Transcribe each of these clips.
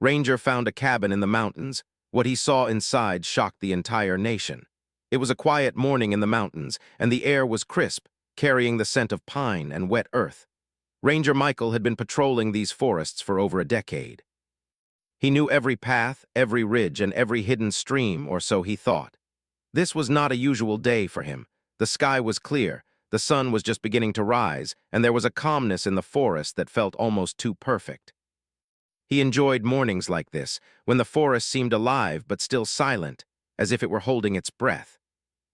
Ranger found a cabin in the mountains. What he saw inside shocked the entire nation. It was a quiet morning in the mountains, and the air was crisp, carrying the scent of pine and wet earth. Ranger Michael had been patrolling these forests for over a decade. He knew every path, every ridge, and every hidden stream, or so he thought. This was not a usual day for him. The sky was clear, the sun was just beginning to rise, and there was a calmness in the forest that felt almost too perfect. He enjoyed mornings like this, when the forest seemed alive but still silent, as if it were holding its breath.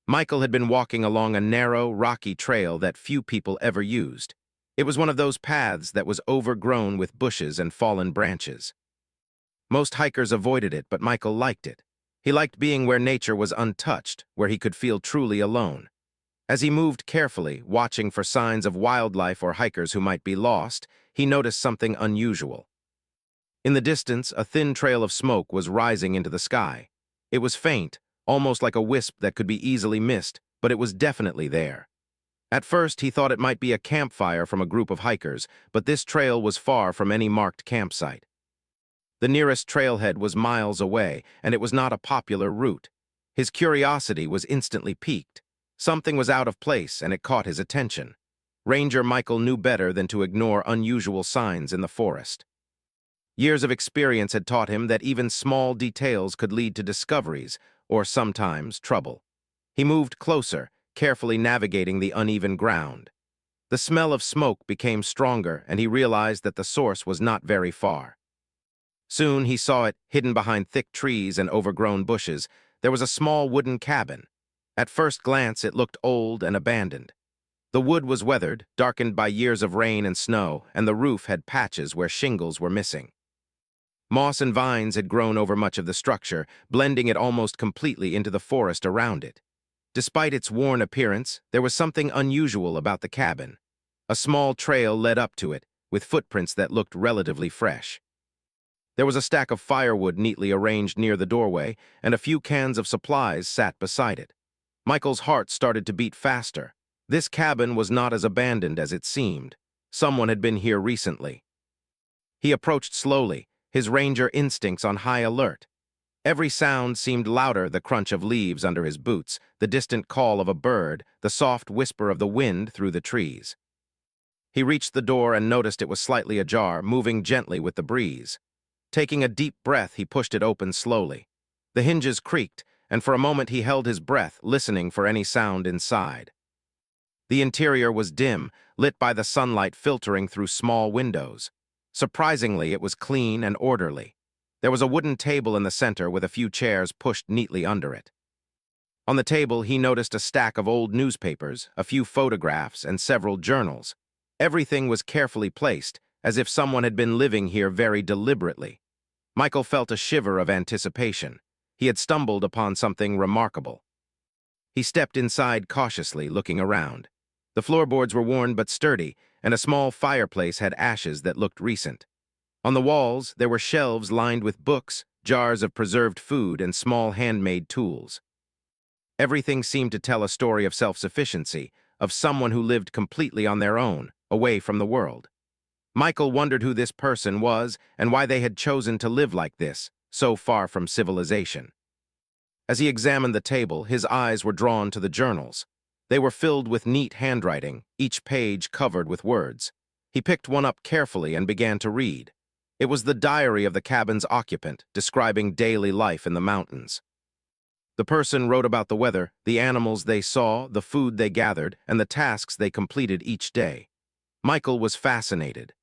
Michael had been walking along a narrow, rocky trail that few people ever used. It was one of those paths that was overgrown with bushes and fallen branches. Most hikers avoided it, but Michael liked it. He liked being where nature was untouched, where he could feel truly alone. As he moved carefully, watching for signs of wildlife or hikers who might be lost, he noticed something unusual. In the distance, a thin trail of smoke was rising into the sky. It was faint, almost like a wisp that could be easily missed, but it was definitely there. At first, he thought it might be a campfire from a group of hikers, but this trail was far from any marked campsite. The nearest trailhead was miles away, and it was not a popular route. His curiosity was instantly piqued. Something was out of place, and it caught his attention. Ranger Michael knew better than to ignore unusual signs in the forest. Years of experience had taught him that even small details could lead to discoveries, or sometimes trouble. He moved closer, carefully navigating the uneven ground. The smell of smoke became stronger, and he realized that the source was not very far. Soon he saw it, hidden behind thick trees and overgrown bushes. There was a small wooden cabin. At first glance, it looked old and abandoned. The wood was weathered, darkened by years of rain and snow, and the roof had patches where shingles were missing. Moss and vines had grown over much of the structure, blending it almost completely into the forest around it. Despite its worn appearance, there was something unusual about the cabin. A small trail led up to it, with footprints that looked relatively fresh. There was a stack of firewood neatly arranged near the doorway, and a few cans of supplies sat beside it. Michael's heart started to beat faster. This cabin was not as abandoned as it seemed. Someone had been here recently. He approached slowly, his ranger instincts on high alert. Every sound seemed louder: the crunch of leaves under his boots, the distant call of a bird, the soft whisper of the wind through the trees. He reached the door and noticed it was slightly ajar, moving gently with the breeze. Taking a deep breath, he pushed it open slowly. The hinges creaked, and for a moment he held his breath, listening for any sound inside. The interior was dim, lit by the sunlight filtering through small windows. Surprisingly, it was clean and orderly. There was a wooden table in the center with a few chairs pushed neatly under it. On the table, he noticed a stack of old newspapers, a few photographs, and several journals. Everything was carefully placed, as if someone had been living here very deliberately. Michael felt a shiver of anticipation. He had stumbled upon something remarkable. He stepped inside cautiously, looking around. The floorboards were worn but sturdy, and a small fireplace had ashes that looked recent. On the walls, there were shelves lined with books, jars of preserved food, and small handmade tools. Everything seemed to tell a story of self-sufficiency, of someone who lived completely on their own, away from the world. Michael wondered who this person was and why they had chosen to live like this, so far from civilization. As he examined the table, his eyes were drawn to the journals. They were filled with neat handwriting, each page covered with words. He picked one up carefully and began to read. It was the diary of the cabin's occupant, describing daily life in the mountains. The person wrote about the weather, the animals they saw, the food they gathered, and the tasks they completed each day. Michael was fascinated.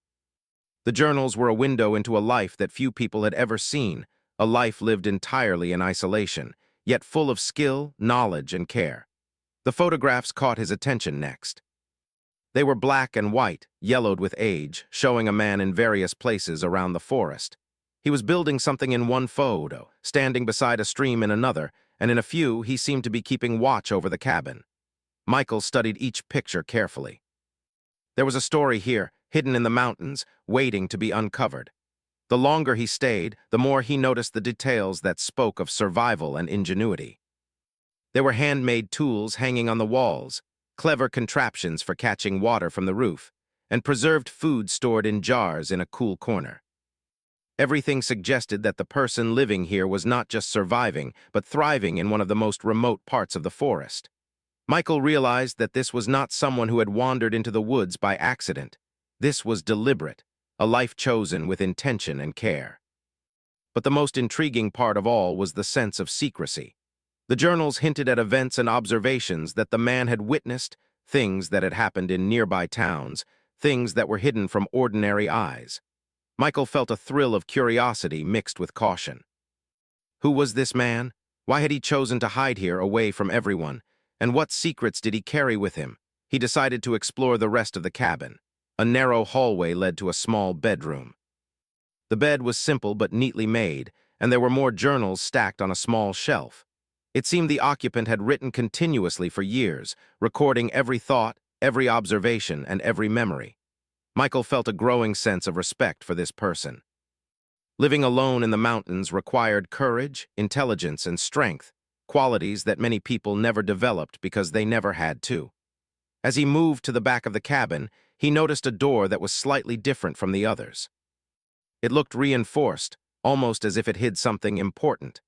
The journals were a window into a life that few people had ever seen, a life lived entirely in isolation, yet full of skill, knowledge, and care. The photographs caught his attention next. They were black and white, yellowed with age, showing a man in various places around the forest. He was building something in one photo, standing beside a stream in another, and in a few he seemed to be keeping watch over the cabin. Michael studied each picture carefully. There was a story here, hidden in the mountains, waiting to be uncovered. The longer he stayed, the more he noticed the details that spoke of survival and ingenuity. There were handmade tools hanging on the walls, clever contraptions for catching water from the roof, and preserved food stored in jars in a cool corner. Everything suggested that the person living here was not just surviving, but thriving in one of the most remote parts of the forest. Michael realized that this was not someone who had wandered into the woods by accident. This was deliberate, a life chosen with intention and care. But the most intriguing part of all was the sense of secrecy. The journals hinted at events and observations that the man had witnessed, things that had happened in nearby towns, things that were hidden from ordinary eyes. Michael felt a thrill of curiosity mixed with caution. Who was this man? Why had he chosen to hide here away from everyone? And what secrets did he carry with him? He decided to explore the rest of the cabin. A narrow hallway led to a small bedroom. The bed was simple but neatly made, and there were more journals stacked on a small shelf. It seemed the occupant had written continuously for years, recording every thought, every observation, and every memory. Michael felt a growing sense of respect for this person. Living alone in the mountains required courage, intelligence, and strength, qualities that many people never developed because they never had to. As he moved to the back of the cabin, he noticed a door that was slightly different from the others. It looked reinforced, almost as if it hid something important.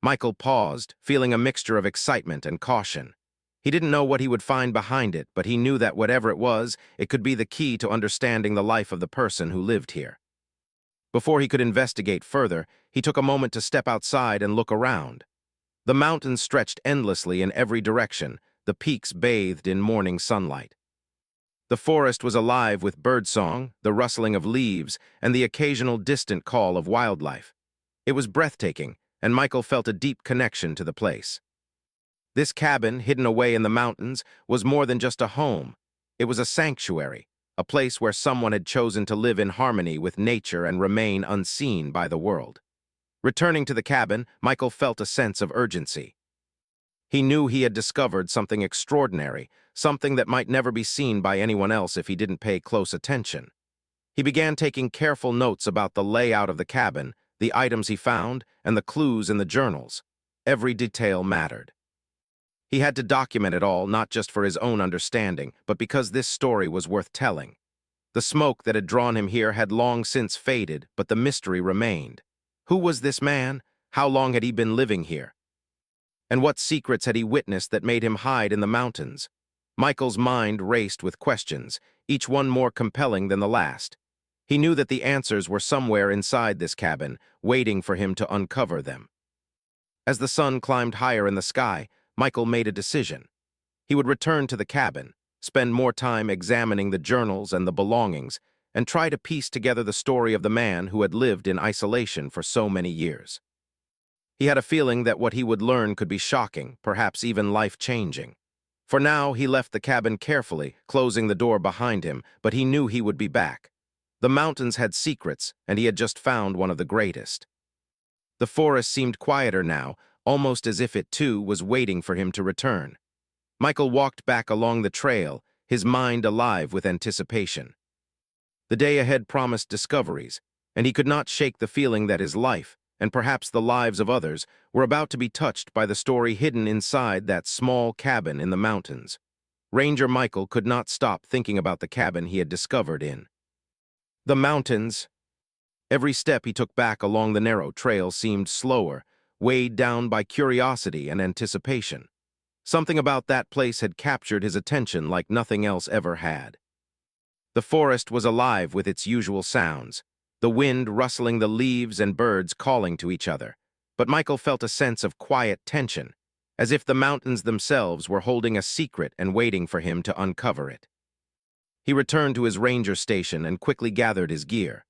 Michael paused, feeling a mixture of excitement and caution. He didn't know what he would find behind it, but he knew that whatever it was, it could be the key to understanding the life of the person who lived here. Before he could investigate further, he took a moment to step outside and look around. The mountains stretched endlessly in every direction, the peaks bathed in morning sunlight. The forest was alive with birdsong, the rustling of leaves, and the occasional distant call of wildlife. It was breathtaking, and Michael felt a deep connection to the place. This cabin, hidden away in the mountains, was more than just a home. It was a sanctuary, a place where someone had chosen to live in harmony with nature and remain unseen by the world. Returning to the cabin, Michael felt a sense of urgency. He knew he had discovered something extraordinary, something that might never be seen by anyone else if he didn't pay close attention. He began taking careful notes about the layout of the cabin, the items he found, and the clues in the journals. Every detail mattered. He had to document it all, not just for his own understanding, but because this story was worth telling. The smoke that had drawn him here had long since faded, but the mystery remained. Who was this man? How long had he been living here? And what secrets had he witnessed that made him hide in the mountains? Michael's mind raced with questions, each one more compelling than the last. He knew that the answers were somewhere inside this cabin, waiting for him to uncover them. As the sun climbed higher in the sky, Michael made a decision. He would return to the cabin, spend more time examining the journals and the belongings, and try to piece together the story of the man who had lived in isolation for so many years. He had a feeling that what he would learn could be shocking, perhaps even life-changing. For now, he left the cabin carefully, closing the door behind him, but he knew he would be back. The mountains had secrets, and he had just found one of the greatest. The forest seemed quieter now, almost as if it too was waiting for him to return. Michael walked back along the trail, his mind alive with anticipation. The day ahead promised discoveries, and he could not shake the feeling that his life, and perhaps the lives of others, were about to be touched by the story hidden inside that small cabin in the mountains. Ranger Michael could not stop thinking about the cabin he had discovered in the mountains. Every step he took back along the narrow trail seemed slower, weighed down by curiosity and anticipation. Something about that place had captured his attention like nothing else ever had. The forest was alive with its usual sounds, the wind rustling the leaves and birds calling to each other. But Michael felt a sense of quiet tension, as if the mountains themselves were holding a secret and waiting for him to uncover it. He returned to his ranger station and quickly gathered his gear.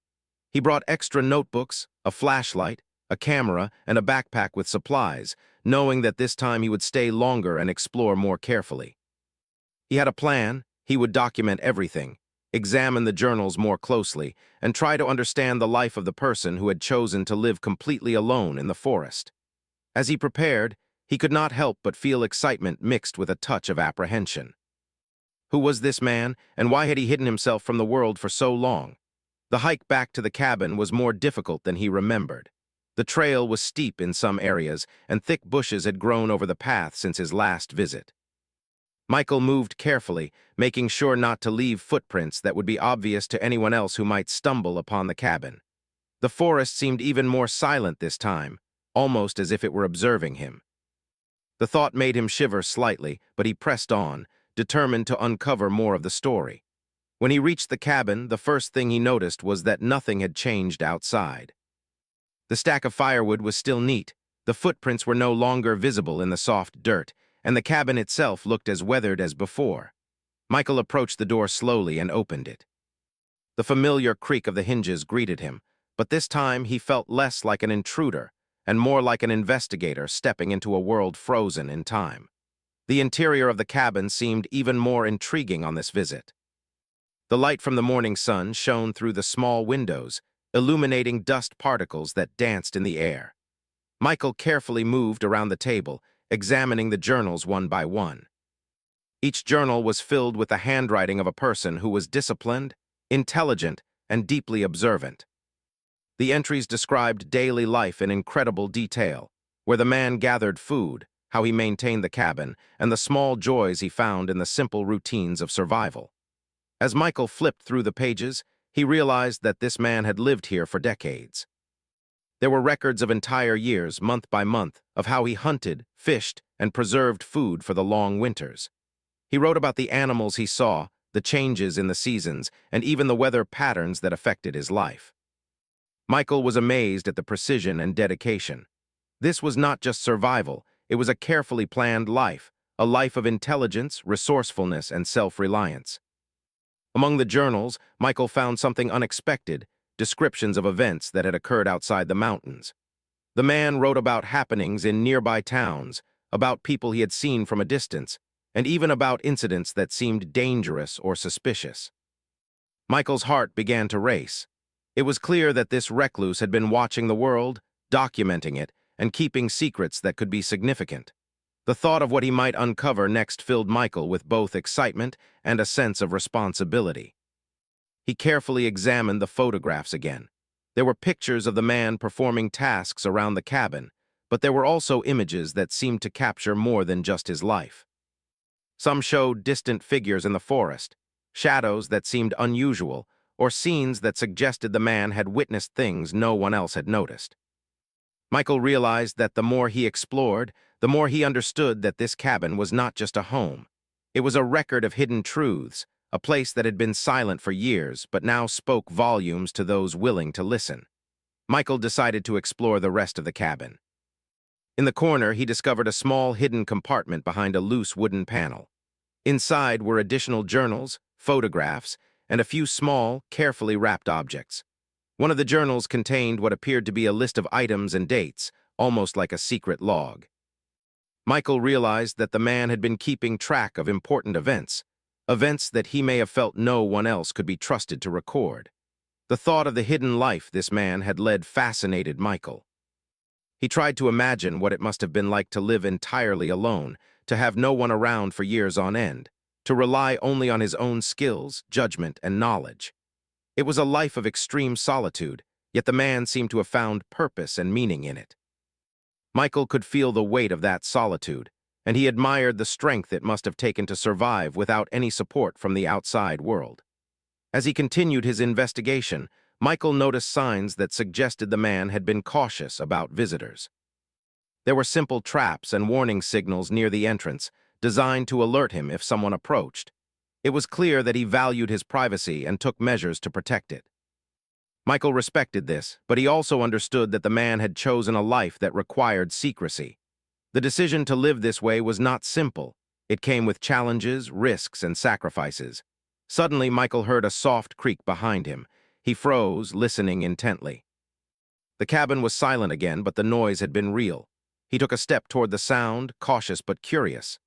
He brought extra notebooks, a flashlight, a camera, and a backpack with supplies, knowing that this time he would stay longer and explore more carefully. He had a plan. He would document everything, examine the journals more closely, and try to understand the life of the person who had chosen to live completely alone in the forest. As he prepared, he could not help but feel excitement mixed with a touch of apprehension. Who was this man, and why had he hidden himself from the world for so long? The hike back to the cabin was more difficult than he remembered. The trail was steep in some areas, and thick bushes had grown over the path since his last visit. Michael moved carefully, making sure not to leave footprints that would be obvious to anyone else who might stumble upon the cabin. The forest seemed even more silent this time, almost as if it were observing him. The thought made him shiver slightly, but he pressed on, determined to uncover more of the story. When he reached the cabin, the first thing he noticed was that nothing had changed outside. The stack of firewood was still neat, the footprints were no longer visible in the soft dirt, and the cabin itself looked as weathered as before. Michael approached the door slowly and opened it. The familiar creak of the hinges greeted him, but this time he felt less like an intruder and more like an investigator stepping into a world frozen in time. The interior of the cabin seemed even more intriguing on this visit. The light from the morning sun shone through the small windows, illuminating dust particles that danced in the air. Michael carefully moved around the table, examining the journals one by one. Each journal was filled with the handwriting of a person who was disciplined, intelligent, and deeply observant. The entries described daily life in incredible detail, where the man gathered food, how he maintained the cabin, and the small joys he found in the simple routines of survival. As Michael flipped through the pages, he realized that this man had lived here for decades. There were records of entire years, month by month, of how he hunted, fished, and preserved food for the long winters. He wrote about the animals he saw, the changes in the seasons, and even the weather patterns that affected his life. Michael was amazed at the precision and dedication. This was not just survival, it was a carefully planned life, a life of intelligence, resourcefulness, and self-reliance. Among the journals, Michael found something unexpected, descriptions of events that had occurred outside the mountains. The man wrote about happenings in nearby towns, about people he had seen from a distance, and even about incidents that seemed dangerous or suspicious. Michael's heart began to race. It was clear that this recluse had been watching the world, documenting it, and keeping secrets that could be significant. The thought of what he might uncover next filled Michael with both excitement and a sense of responsibility. He carefully examined the photographs again. There were pictures of the man performing tasks around the cabin, but there were also images that seemed to capture more than just his life. Some showed distant figures in the forest, shadows that seemed unusual, or scenes that suggested the man had witnessed things no one else had noticed. Michael realized that the more he explored, the more he understood that this cabin was not just a home. It was a record of hidden truths, a place that had been silent for years but now spoke volumes to those willing to listen. Michael decided to explore the rest of the cabin. In the corner, he discovered a small hidden compartment behind a loose wooden panel. Inside were additional journals, photographs, and a few small, carefully wrapped objects. One of the journals contained what appeared to be a list of items and dates, almost like a secret log. Michael realized that the man had been keeping track of important events that he may have felt no one else could be trusted to record. The thought of the hidden life this man had led fascinated Michael. He tried to imagine what it must have been like to live entirely alone, to have no one around for years on end, to rely only on his own skills, judgment, and knowledge. It was a life of extreme solitude, yet the man seemed to have found purpose and meaning in it. Michael could feel the weight of that solitude, and he admired the strength it must have taken to survive without any support from the outside world. As he continued his investigation, Michael noticed signs that suggested the man had been cautious about visitors. There were simple traps and warning signals near the entrance, designed to alert him if someone approached. It was clear that he valued his privacy and took measures to protect it. Michael respected this, but he also understood that the man had chosen a life that required secrecy. The decision to live this way was not simple. It came with challenges, risks, and sacrifices. Suddenly, Michael heard a soft creak behind him. He froze, listening intently. The cabin was silent again, but the noise had been real. He took a step toward the sound, cautious but curious.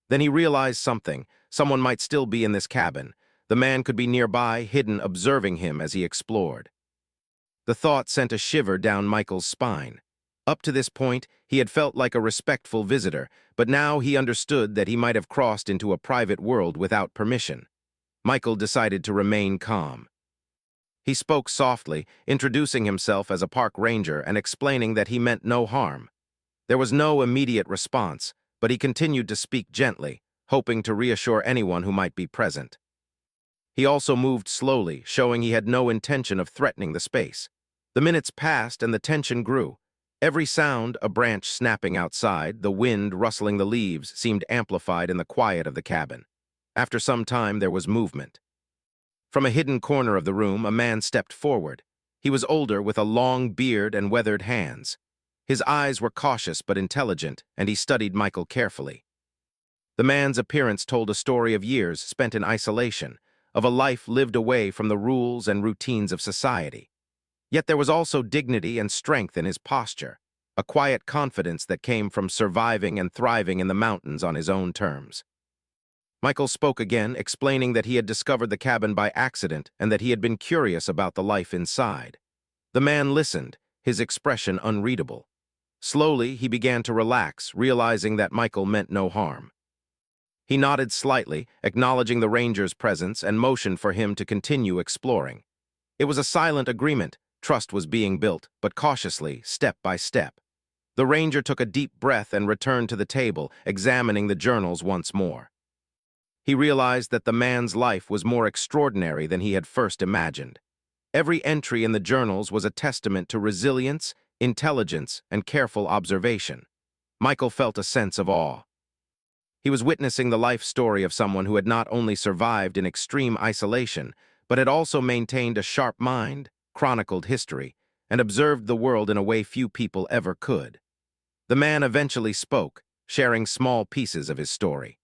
Then he realized something. Someone might still be in this cabin. The man could be nearby, hidden, observing him as he explored. The thought sent a shiver down Michael's spine. Up to this point, he had felt like a respectful visitor, but now he understood that he might have crossed into a private world without permission. Michael decided to remain calm. He spoke softly, introducing himself as a park ranger and explaining that he meant no harm. There was no immediate response, but he continued to speak gently, hoping to reassure anyone who might be present. He also moved slowly, showing he had no intention of threatening the space. The minutes passed and the tension grew. Every sound, a branch snapping outside, the wind rustling the leaves, seemed amplified in the quiet of the cabin. After some time, there was movement. From a hidden corner of the room, a man stepped forward. He was older, with a long beard and weathered hands. His eyes were cautious but intelligent, and he studied Michael carefully. The man's appearance told a story of years spent in isolation, of a life lived away from the rules and routines of society. Yet there was also dignity and strength in his posture, a quiet confidence that came from surviving and thriving in the mountains on his own terms. Michael spoke again, explaining that he had discovered the cabin by accident and that he had been curious about the life inside. The man listened, his expression unreadable. Slowly, he began to relax, realizing that Michael meant no harm. He nodded slightly, acknowledging the ranger's presence, and motioned for him to continue exploring. It was a silent agreement. Trust was being built, but cautiously, step by step. The ranger took a deep breath and returned to the table, examining the journals once more. He realized that the man's life was more extraordinary than he had first imagined. Every entry in the journals was a testament to resilience, intelligence, and careful observation. Michael felt a sense of awe. He was witnessing the life story of someone who had not only survived in extreme isolation, but had also maintained a sharp mind, chronicled history, and observed the world in a way few people ever could. The man eventually spoke, sharing small pieces of his story.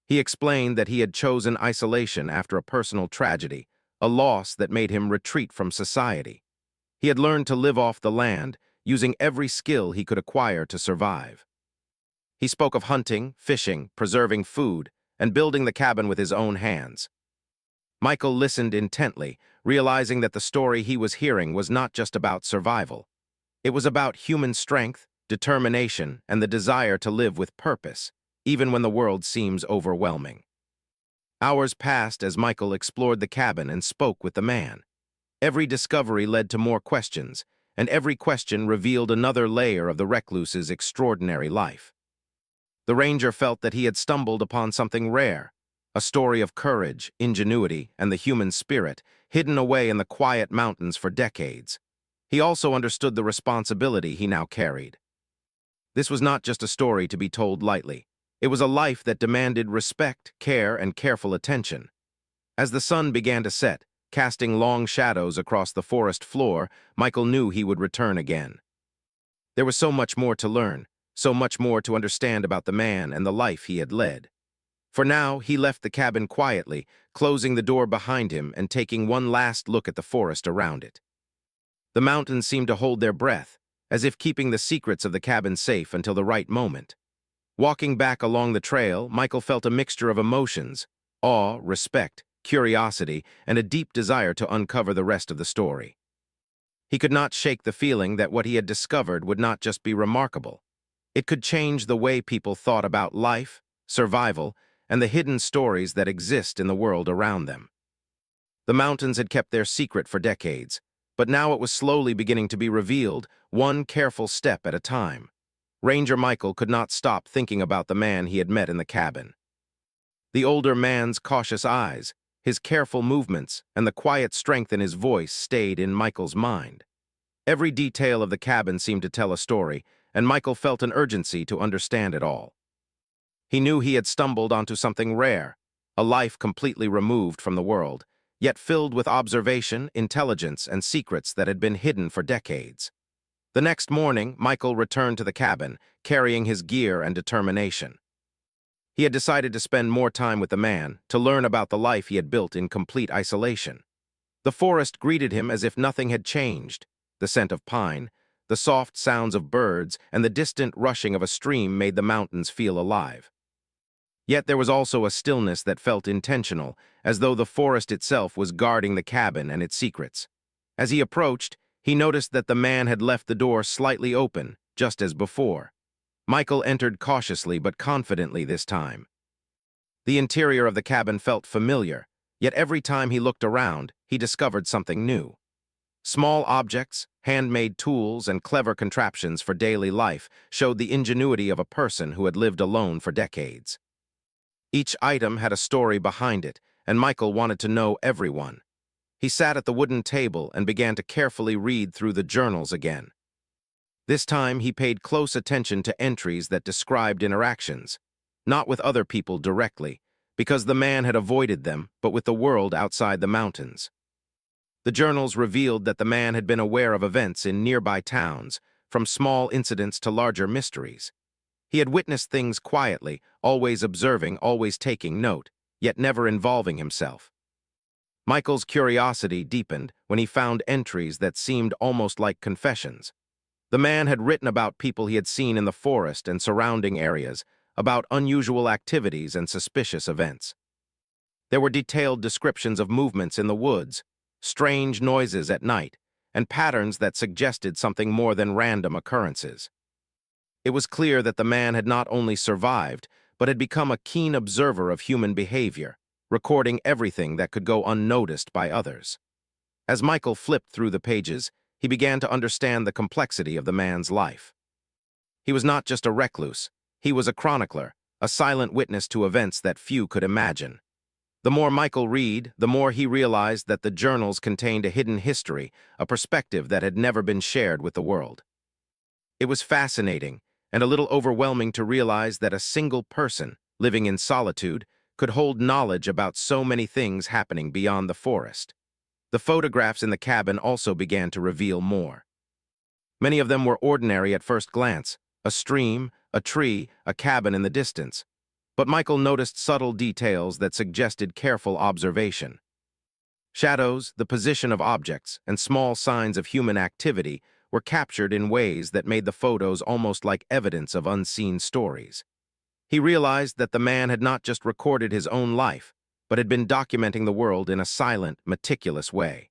He explained that he had chosen isolation after a personal tragedy, a loss that made him retreat from society. He had learned to live off the land, using every skill he could acquire to survive. He spoke of hunting, fishing, preserving food, and building the cabin with his own hands. Michael listened intently, realizing that the story he was hearing was not just about survival. It was about human strength, determination, and the desire to live with purpose, even when the world seems overwhelming. Hours passed as Michael explored the cabin and spoke with the man. Every discovery led to more questions, and every question revealed another layer of the recluse's extraordinary life. The ranger felt that he had stumbled upon something rare, a story of courage, ingenuity, and the human spirit, hidden away in the quiet mountains for decades. He also understood the responsibility he now carried. This was not just a story to be told lightly. It was a life that demanded respect, care, and careful attention. As the sun began to set, casting long shadows across the forest floor, Michael knew he would return again. There was so much more to learn, so much more to understand about the man and the life he had led. For now, he left the cabin quietly, closing the door behind him and taking one last look at the forest around it. The mountains seemed to hold their breath, as if keeping the secrets of the cabin safe until the right moment. Walking back along the trail, Michael felt a mixture of emotions: awe, respect, curiosity, and a deep desire to uncover the rest of the story. He could not shake the feeling that what he had discovered would not just be remarkable. It could change the way people thought about life, survival, and the hidden stories that exist in the world around them. The mountains had kept their secret for decades, but now it was slowly beginning to be revealed, one careful step at a time. Ranger Michael could not stop thinking about the man he had met in the cabin. The older man's cautious eyes, his careful movements, and the quiet strength in his voice stayed in Michael's mind. Every detail of the cabin seemed to tell a story, and Michael felt an urgency to understand it all. He knew he had stumbled onto something rare, a life completely removed from the world, yet filled with observation, intelligence, and secrets that had been hidden for decades. The next morning, Michael returned to the cabin, carrying his gear and determination. He had decided to spend more time with the man, to learn about the life he had built in complete isolation. The forest greeted him as if nothing had changed. The scent of pine, the soft sounds of birds, and the distant rushing of a stream made the mountains feel alive. Yet there was also a stillness that felt intentional, as though the forest itself was guarding the cabin and its secrets. As he approached, he noticed that the man had left the door slightly open, just as before. Michael entered cautiously but confidently this time. The interior of the cabin felt familiar, yet every time he looked around, he discovered something new. Small objects, handmade tools, and clever contraptions for daily life showed the ingenuity of a person who had lived alone for decades. Each item had a story behind it, and Michael wanted to know every one. He sat at the wooden table and began to carefully read through the journals again. This time, he paid close attention to entries that described interactions, not with other people directly, because the man had avoided them, but with the world outside the mountains. The journals revealed that the man had been aware of events in nearby towns, from small incidents to larger mysteries. He had witnessed things quietly, always observing, always taking note, yet never involving himself. Michael's curiosity deepened when he found entries that seemed almost like confessions. The man had written about people he had seen in the forest and surrounding areas, about unusual activities and suspicious events. There were detailed descriptions of movements in the woods, strange noises at night, and patterns that suggested something more than random occurrences. It was clear that the man had not only survived, but had become a keen observer of human behavior, recording everything that could go unnoticed by others. As Michael flipped through the pages, he began to understand the complexity of the man's life. He was not just a recluse, he was a chronicler, a silent witness to events that few could imagine. The more Michael read, the more he realized that the journals contained a hidden history, a perspective that had never been shared with the world. It was fascinating and a little overwhelming to realize that a single person, living in solitude, could hold knowledge about so many things happening beyond the forest. The photographs in the cabin also began to reveal more. Many of them were ordinary at first glance, a stream, a tree, a cabin in the distance. But Michael noticed subtle details that suggested careful observation. Shadows, the position of objects, and small signs of human activity were captured in ways that made the photos almost like evidence of unseen stories. He realized that the man had not just recorded his own life, but had been documenting the world in a silent, meticulous way.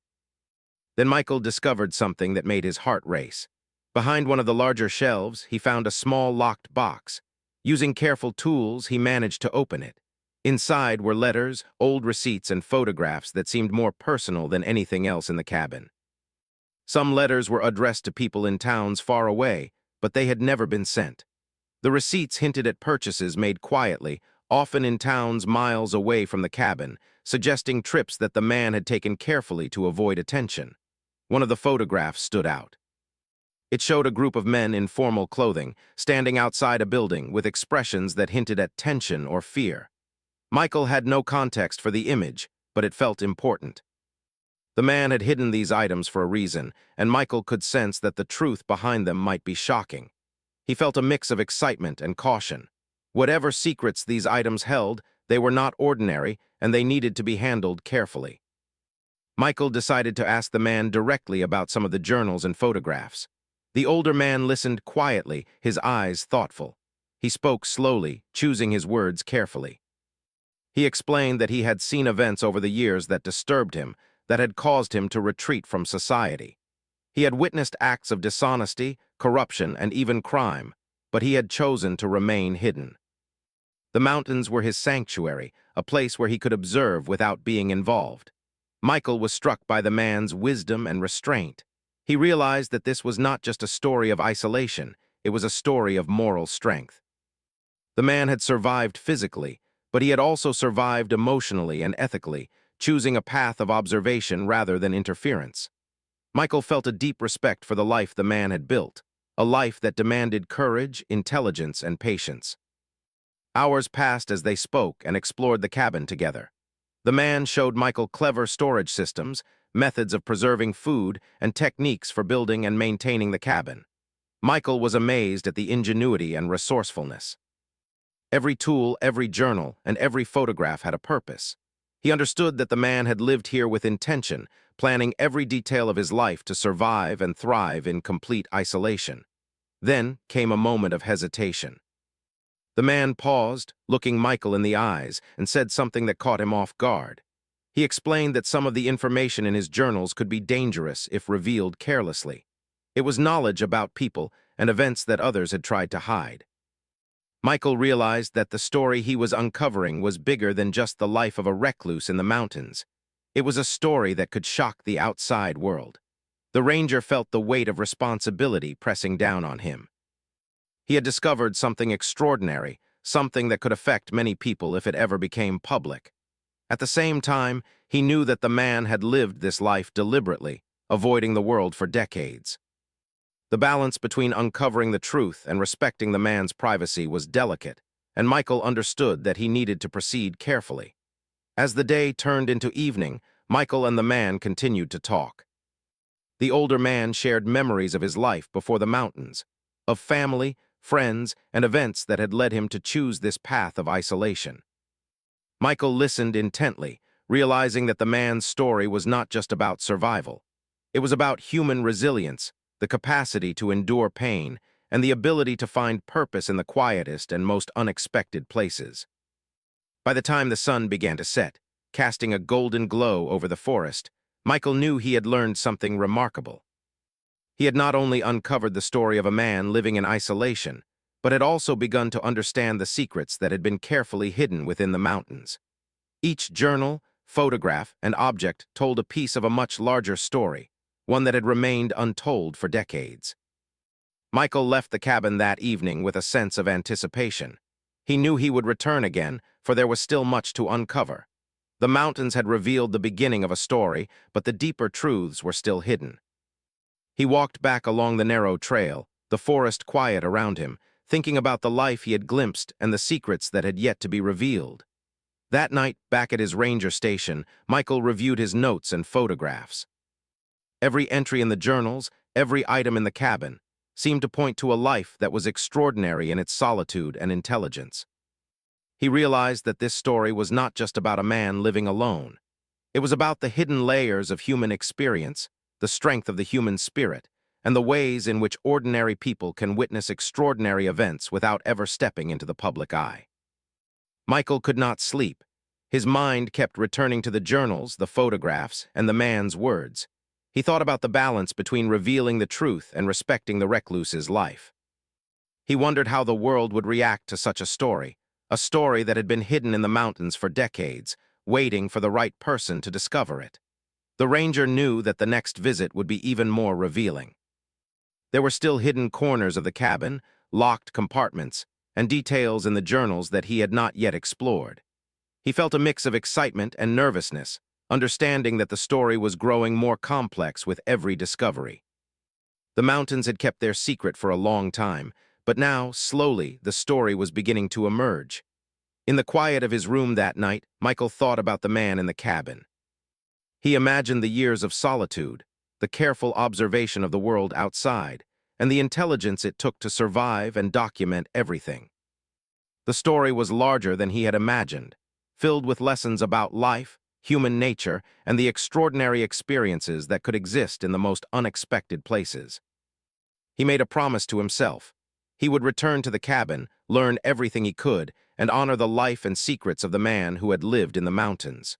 Then Michael discovered something that made his heart race. Behind one of the larger shelves, he found a small locked box. Using careful tools, he managed to open it. Inside were letters, old receipts, and photographs that seemed more personal than anything else in the cabin. Some letters were addressed to people in towns far away, but they had never been sent. The receipts hinted at purchases made quietly, often in towns miles away from the cabin, suggesting trips that the man had taken carefully to avoid attention. One of the photographs stood out. It showed a group of men in formal clothing, standing outside a building with expressions that hinted at tension or fear. Michael had no context for the image, but it felt important. The man had hidden these items for a reason, and Michael could sense that the truth behind them might be shocking. He felt a mix of excitement and caution. Whatever secrets these items held, they were not ordinary, and they needed to be handled carefully. Michael decided to ask the man directly about some of the journals and photographs. The older man listened quietly, his eyes thoughtful. He spoke slowly, choosing his words carefully. He explained that he had seen events over the years that disturbed him, that had caused him to retreat from society. He had witnessed acts of dishonesty, corruption, and even crime, but he had chosen to remain hidden. The mountains were his sanctuary, a place where he could observe without being involved. Michael was struck by the man's wisdom and restraint. He realized that this was not just a story of isolation, it was a story of moral strength. The man had survived physically, but he had also survived emotionally and ethically, choosing a path of observation rather than interference. Michael felt a deep respect for the life the man had built, a life that demanded courage, intelligence, and patience. Hours passed as they spoke and explored the cabin together. The man showed Michael clever storage systems, methods of preserving food, and techniques for building and maintaining the cabin. Michael was amazed at the ingenuity and resourcefulness. Every tool, every journal, and every photograph had a purpose. He understood that the man had lived here with intention, planning every detail of his life to survive and thrive in complete isolation. Then came a moment of hesitation. The man paused, looking Michael in the eyes, and said something that caught him off guard. He explained that some of the information in his journals could be dangerous if revealed carelessly. It was knowledge about people and events that others had tried to hide. Michael realized that the story he was uncovering was bigger than just the life of a recluse in the mountains. It was a story that could shock the outside world. The ranger felt the weight of responsibility pressing down on him. He had discovered something extraordinary, something that could affect many people if it ever became public. At the same time, he knew that the man had lived this life deliberately, avoiding the world for decades. The balance between uncovering the truth and respecting the man's privacy was delicate, and Michael understood that he needed to proceed carefully. As the day turned into evening, Michael and the man continued to talk. The older man shared memories of his life before the mountains, of family, friends, and events that had led him to choose this path of isolation. Michael listened intently, realizing that the man's story was not just about survival. It was about human resilience, the capacity to endure pain, and the ability to find purpose in the quietest and most unexpected places. By the time the sun began to set, casting a golden glow over the forest, Michael knew he had learned something remarkable. He had not only uncovered the story of a man living in isolation, but had also begun to understand the secrets that had been carefully hidden within the mountains. Each journal, photograph, and object told a piece of a much larger story, one that had remained untold for decades. Michael left the cabin that evening with a sense of anticipation. He knew he would return again, for there was still much to uncover. The mountains had revealed the beginning of a story, but the deeper truths were still hidden. He walked back along the narrow trail, the forest quiet around him, thinking about the life he had glimpsed and the secrets that had yet to be revealed. That night, back at his ranger station, Michael reviewed his notes and photographs. Every entry in the journals, every item in the cabin, seemed to point to a life that was extraordinary in its solitude and intelligence. He realized that this story was not just about a man living alone. It was about the hidden layers of human experience, the strength of the human spirit, and the ways in which ordinary people can witness extraordinary events without ever stepping into the public eye. Michael could not sleep. His mind kept returning to the journals, the photographs, and the man's words. He thought about the balance between revealing the truth and respecting the recluse's life. He wondered how the world would react to such a story that had been hidden in the mountains for decades, waiting for the right person to discover it. The ranger knew that the next visit would be even more revealing. There were still hidden corners of the cabin, locked compartments, and details in the journals that he had not yet explored. He felt a mix of excitement and nervousness, understanding that the story was growing more complex with every discovery. The mountains had kept their secret for a long time, but now, slowly, the story was beginning to emerge. In the quiet of his room that night, Michael thought about the man in the cabin. He imagined the years of solitude, the careful observation of the world outside, and the intelligence it took to survive and document everything. The story was larger than he had imagined, filled with lessons about life, human nature, and the extraordinary experiences that could exist in the most unexpected places. He made a promise to himself. He would return to the cabin, learn everything he could, and honor the life and secrets of the man who had lived in the mountains.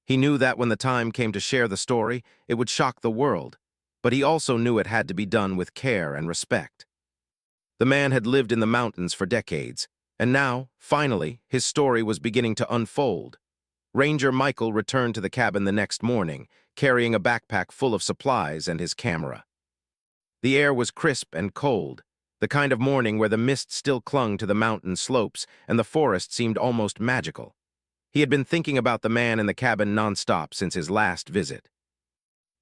He knew that when the time came to share the story, it would shock the world, but he also knew it had to be done with care and respect. The man had lived in the mountains for decades, and now, finally, his story was beginning to unfold. Ranger Michael returned to the cabin the next morning, carrying a backpack full of supplies and his camera. The air was crisp and cold, the kind of morning where the mist still clung to the mountain slopes and the forest seemed almost magical. He had been thinking about the man in the cabin nonstop since his last visit.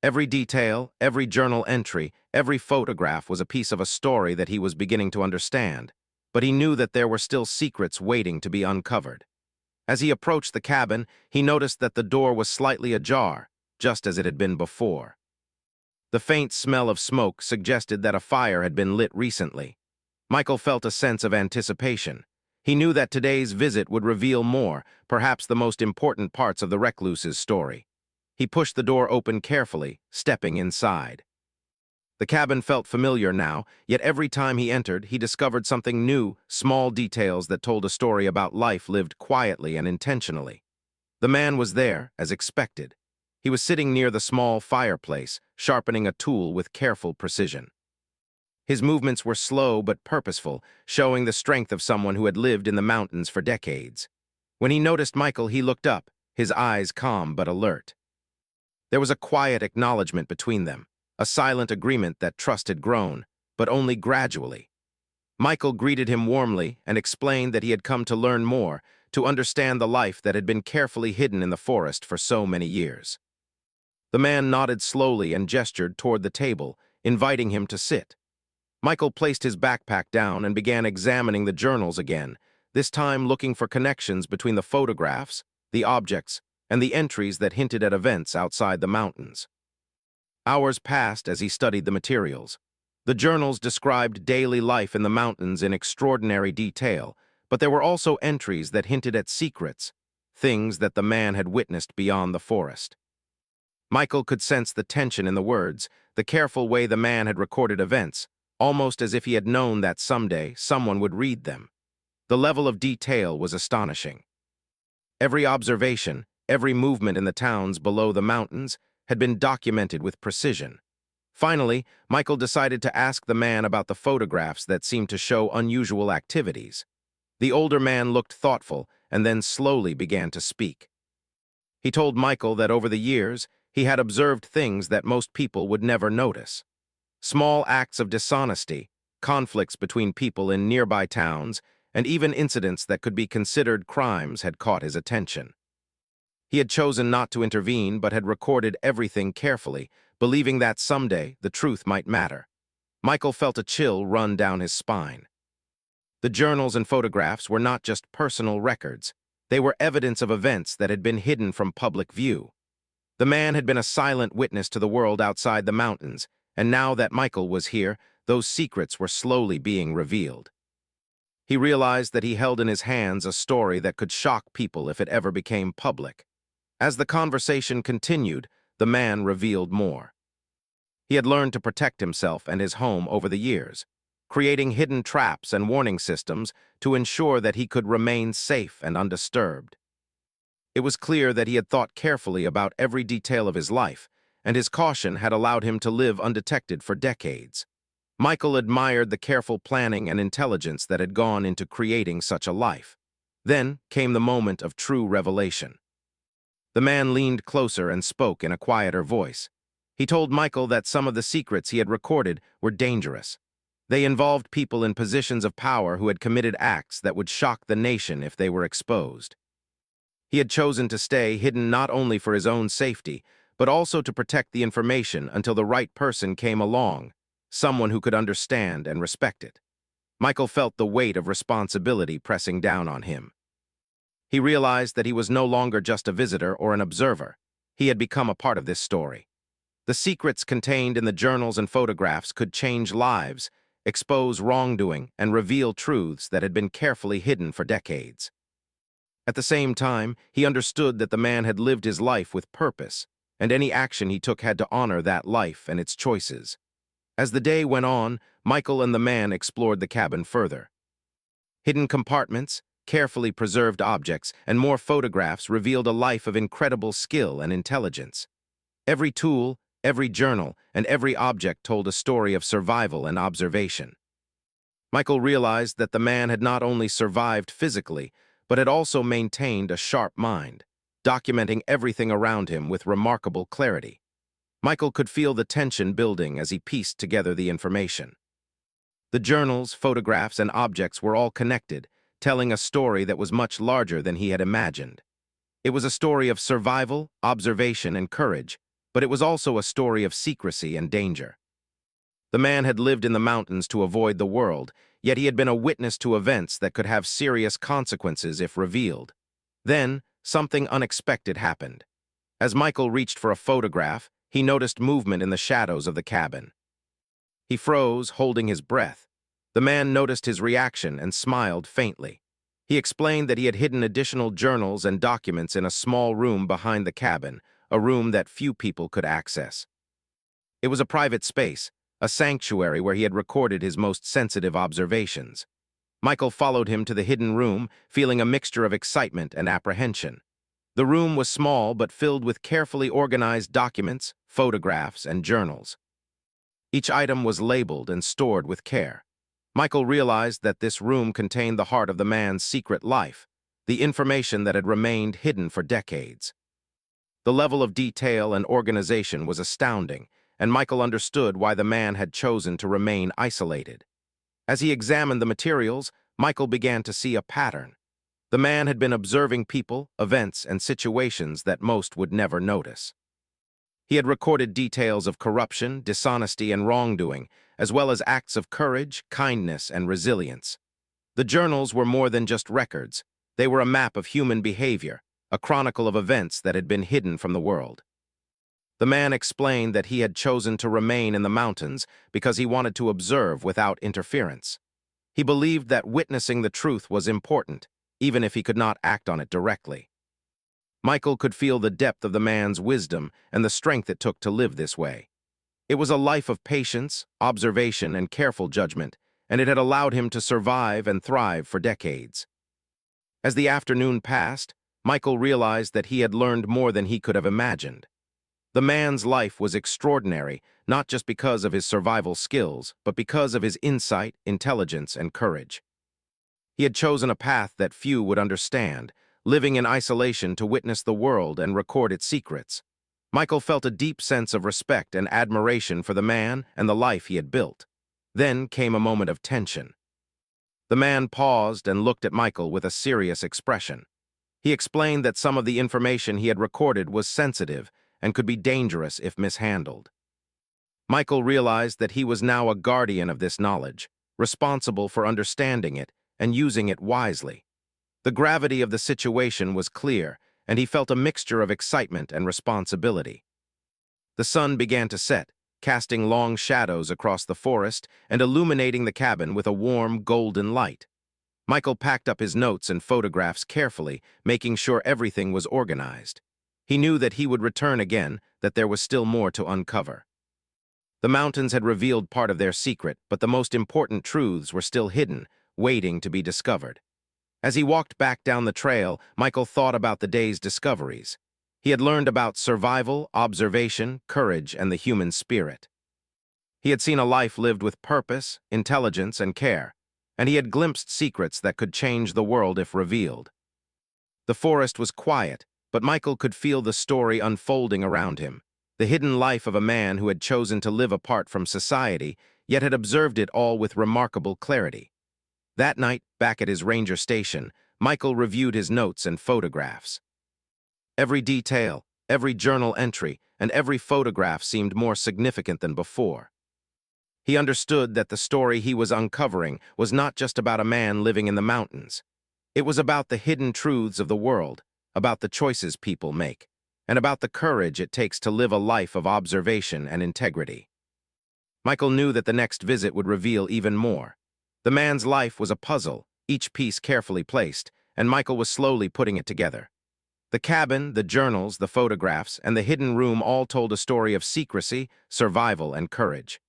Every detail, every journal entry, every photograph was a piece of a story that he was beginning to understand, but he knew that there were still secrets waiting to be uncovered. As he approached the cabin, he noticed that the door was slightly ajar, just as it had been before. The faint smell of smoke suggested that a fire had been lit recently. Michael felt a sense of anticipation. He knew that today's visit would reveal more, perhaps the most important parts of the recluse's story. He pushed the door open carefully, stepping inside. The cabin felt familiar now, yet every time he entered, he discovered something new, small details that told a story about life lived quietly and intentionally. The man was there, as expected. He was sitting near the small fireplace, sharpening a tool with careful precision. His movements were slow but purposeful, showing the strength of someone who had lived in the mountains for decades. When he noticed Michael, he looked up, his eyes calm but alert. There was a quiet acknowledgement between them, a silent agreement that trust had grown, but only gradually. Michael greeted him warmly and explained that he had come to learn more, to understand the life that had been carefully hidden in the forest for so many years. The man nodded slowly and gestured toward the table, inviting him to sit. Michael placed his backpack down and began examining the journals again, this time looking for connections between the photographs, the objects, and the entries that hinted at events outside the mountains. Hours passed as he studied the materials. The journals described daily life in the mountains in extraordinary detail, but there were also entries that hinted at secrets, things that the man had witnessed beyond the forest. Michael could sense the tension in the words, the careful way the man had recorded events, almost as if he had known that someday someone would read them. The level of detail was astonishing. Every observation, every movement in the towns below the mountains had been documented with precision. Finally, Michael decided to ask the man about the photographs that seemed to show unusual activities. The older man looked thoughtful and then slowly began to speak. He told Michael that over the years, he had observed things that most people would never notice. Small acts of dishonesty, conflicts between people in nearby towns, and even incidents that could be considered crimes had caught his attention. He had chosen not to intervene but had recorded everything carefully, believing that someday the truth might matter. Michael felt a chill run down his spine. The journals and photographs were not just personal records. They were evidence of events that had been hidden from public view. The man had been a silent witness to the world outside the mountains, and now that Michael was here, those secrets were slowly being revealed. He realized that he held in his hands a story that could shock people if it ever became public. As the conversation continued, the man revealed more. He had learned to protect himself and his home over the years, creating hidden traps and warning systems to ensure that he could remain safe and undisturbed. It was clear that he had thought carefully about every detail of his life, and his caution had allowed him to live undetected for decades. Michael admired the careful planning and intelligence that had gone into creating such a life. Then came the moment of true revelation. The man leaned closer and spoke in a quieter voice. He told Michael that some of the secrets he had recorded were dangerous. They involved people in positions of power who had committed acts that would shock the nation if they were exposed. He had chosen to stay hidden not only for his own safety, but also to protect the information until the right person came along, someone who could understand and respect it. Michael felt the weight of responsibility pressing down on him. He realized that he was no longer just a visitor or an observer. He had become a part of this story. The secrets contained in the journals and photographs could change lives, expose wrongdoing, and reveal truths that had been carefully hidden for decades. At the same time, he understood that the man had lived his life with purpose, and any action he took had to honor that life and its choices. As the day went on, Michael and the man explored the cabin further. Hidden compartments, carefully preserved objects, and more photographs revealed a life of incredible skill and intelligence. Every tool, every journal, and every object told a story of survival and observation. Michael realized that the man had not only survived physically, but had also maintained a sharp mind, documenting everything around him with remarkable clarity. Michael could feel the tension building as he pieced together the information. The journals, photographs, and objects were all connected, telling a story that was much larger than he had imagined. It was a story of survival, observation, and courage, but it was also a story of secrecy and danger. The man had lived in the mountains to avoid the world, yet he had been a witness to events that could have serious consequences if revealed. Then, something unexpected happened. As Michael reached for a photograph, he noticed movement in the shadows of the cabin. He froze, holding his breath. The man noticed his reaction and smiled faintly. He explained that he had hidden additional journals and documents in a small room behind the cabin, a room that few people could access. It was a private space, a sanctuary where he had recorded his most sensitive observations. Michael followed him to the hidden room, feeling a mixture of excitement and apprehension. The room was small but filled with carefully organized documents, photographs, and journals. Each item was labeled and stored with care. Michael realized that this room contained the heart of the man's secret life, the information that had remained hidden for decades. The level of detail and organization was astounding, and Michael understood why the man had chosen to remain isolated. As he examined the materials, Michael began to see a pattern. The man had been observing people, events, and situations that most would never notice. He had recorded details of corruption, dishonesty, and wrongdoing, as well as acts of courage, kindness, and resilience. The journals were more than just records. They were a map of human behavior, a chronicle of events that had been hidden from the world. The man explained that he had chosen to remain in the mountains because he wanted to observe without interference. He believed that witnessing the truth was important, even if he could not act on it directly. Michael could feel the depth of the man's wisdom and the strength it took to live this way. It was a life of patience, observation, and careful judgment, and it had allowed him to survive and thrive for decades. As the afternoon passed, Michael realized that he had learned more than he could have imagined. The man's life was extraordinary, not just because of his survival skills, but because of his insight, intelligence, and courage. He had chosen a path that few would understand, living in isolation to witness the world and record its secrets. Michael felt a deep sense of respect and admiration for the man and the life he had built. Then came a moment of tension. The man paused and looked at Michael with a serious expression. He explained that some of the information he had recorded was sensitive and could be dangerous if mishandled. Michael realized that he was now a guardian of this knowledge, responsible for understanding it and using it wisely. The gravity of the situation was clear, and he felt a mixture of excitement and responsibility. The sun began to set, casting long shadows across the forest and illuminating the cabin with a warm, golden light. Michael packed up his notes and photographs carefully, making sure everything was organized. He knew that he would return again, that there was still more to uncover. The mountains had revealed part of their secret, but the most important truths were still hidden, waiting to be discovered. As he walked back down the trail, Michael thought about the day's discoveries. He had learned about survival, observation, courage, and the human spirit. He had seen a life lived with purpose, intelligence, and care, and he had glimpsed secrets that could change the world if revealed. The forest was quiet, but Michael could feel the story unfolding around him, the hidden life of a man who had chosen to live apart from society, yet had observed it all with remarkable clarity. That night, back at his ranger station, Michael reviewed his notes and photographs. Every detail, every journal entry, and every photograph seemed more significant than before. He understood that the story he was uncovering was not just about a man living in the mountains. It was about the hidden truths of the world, about the choices people make, and about the courage it takes to live a life of observation and integrity. Michael knew that the next visit would reveal even more. The man's life was a puzzle, each piece carefully placed, and Michael was slowly putting it together. The cabin, the journals, the photographs, and the hidden room all told a story of secrecy, survival, and courage.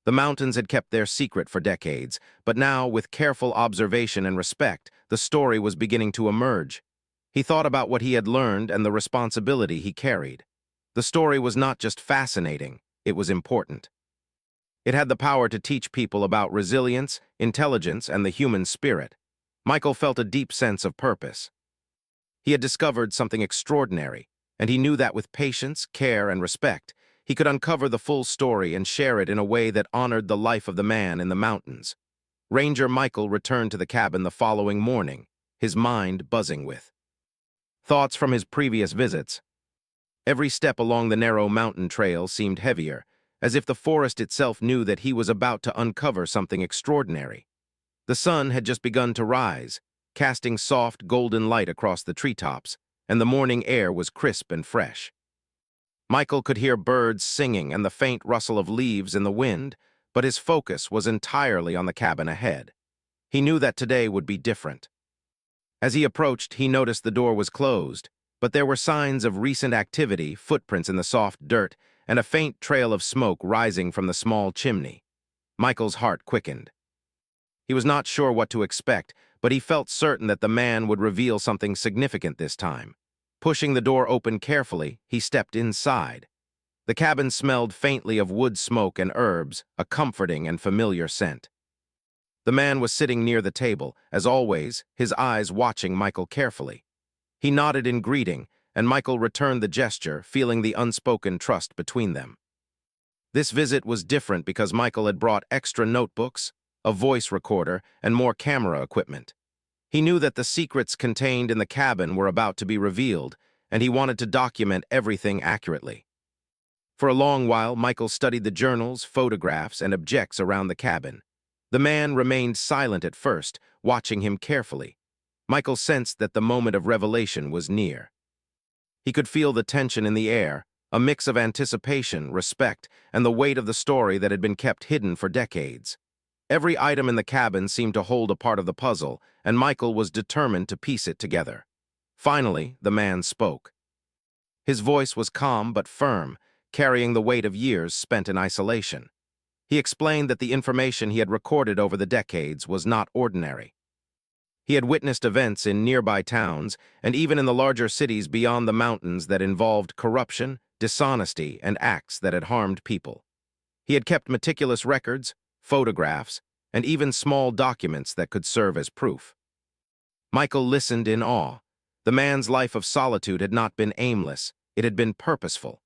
The mountains had kept their secret for decades, but now, with careful observation and respect, the story was beginning to emerge. He thought about what he had learned and the responsibility he carried. The story was not just fascinating, it was important. It had the power to teach people about resilience, intelligence, and the human spirit. Michael felt a deep sense of purpose. He had discovered something extraordinary, and he knew that with patience, care, and respect, he could uncover the full story and share it in a way that honored the life of the man in the mountains. Ranger Michael returned to the cabin the following morning, his mind buzzing with thoughts from his previous visits. Every step along the narrow mountain trail seemed heavier, as if the forest itself knew that he was about to uncover something extraordinary. The sun had just begun to rise, casting soft, golden light across the treetops, and the morning air was crisp and fresh. Michael could hear birds singing and the faint rustle of leaves in the wind, but his focus was entirely on the cabin ahead. He knew that today would be different. As he approached, he noticed the door was closed, but there were signs of recent activity, footprints in the soft dirt, and a faint trail of smoke rising from the small chimney. Michael's heart quickened. He was not sure what to expect, but he felt certain that the man would reveal something significant this time. Pushing the door open carefully, he stepped inside. The cabin smelled faintly of wood smoke and herbs, a comforting and familiar scent. The man was sitting near the table, as always, his eyes watching Michael carefully. He nodded in greeting, and Michael returned the gesture, feeling the unspoken trust between them. This visit was different because Michael had brought extra notebooks, a voice recorder, and more camera equipment. He knew that the secrets contained in the cabin were about to be revealed, and he wanted to document everything accurately. For a long while, Michael studied the journals, photographs, and objects around the cabin. The man remained silent at first, watching him carefully. Michael sensed that the moment of revelation was near. He could feel the tension in the air, a mix of anticipation, respect, and the weight of the story that had been kept hidden for decades. Every item in the cabin seemed to hold a part of the puzzle, and Michael was determined to piece it together. Finally, the man spoke. His voice was calm but firm, carrying the weight of years spent in isolation. He explained that the information he had recorded over the decades was not ordinary. He had witnessed events in nearby towns and even in the larger cities beyond the mountains that involved corruption, dishonesty, and acts that had harmed people. He had kept meticulous records, photographs, and even small documents that could serve as proof. Michael listened in awe. The man's life of solitude had not been aimless, it had been purposeful.